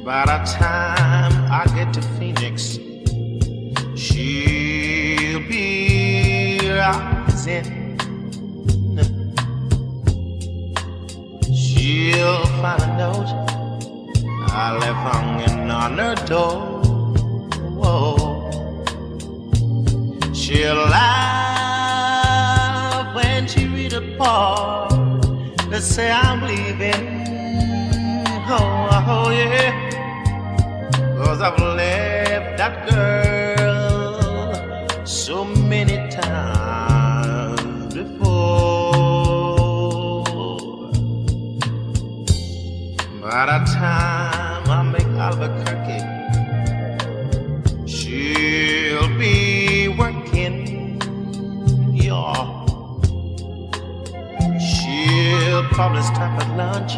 By the time I get to Phoenix, she'll be rising. She'll find a note I left hanging on her door. She'll laugh when she read a part that say I'm leaving. Oh yeah, 'cause I've left that girl so many times before. By the time I make Albuquerque, she'll be working, y'all. She'll probably stop at lunch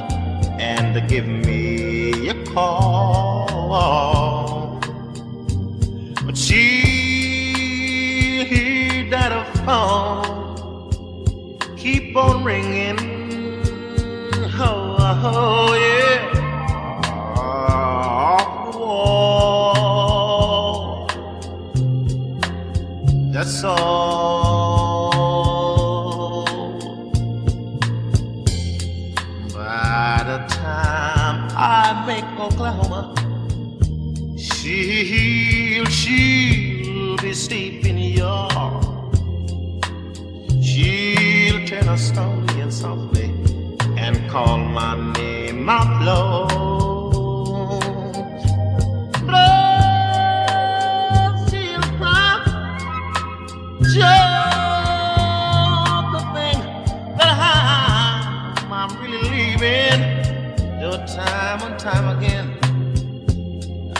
and give me a call, but she hear that a phone keep on ringing. Oh yeah, off the wall. That's all. By the time I make Oklahoma, she'll be sleeping, y'all. She'll turn her slowly and softly and call my name out low. Blood, she'll cry, just the thing that I'm really leaving. No time and time again,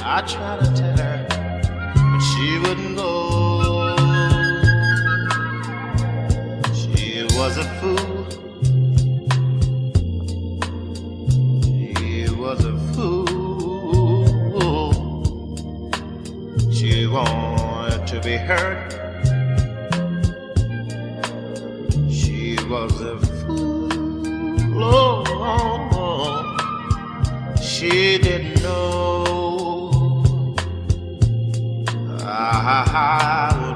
I try to tell her, but she wouldn't go. She was a fool. She was a fool. She wanted to be hurt. She was a fool. Oh, she didn't know I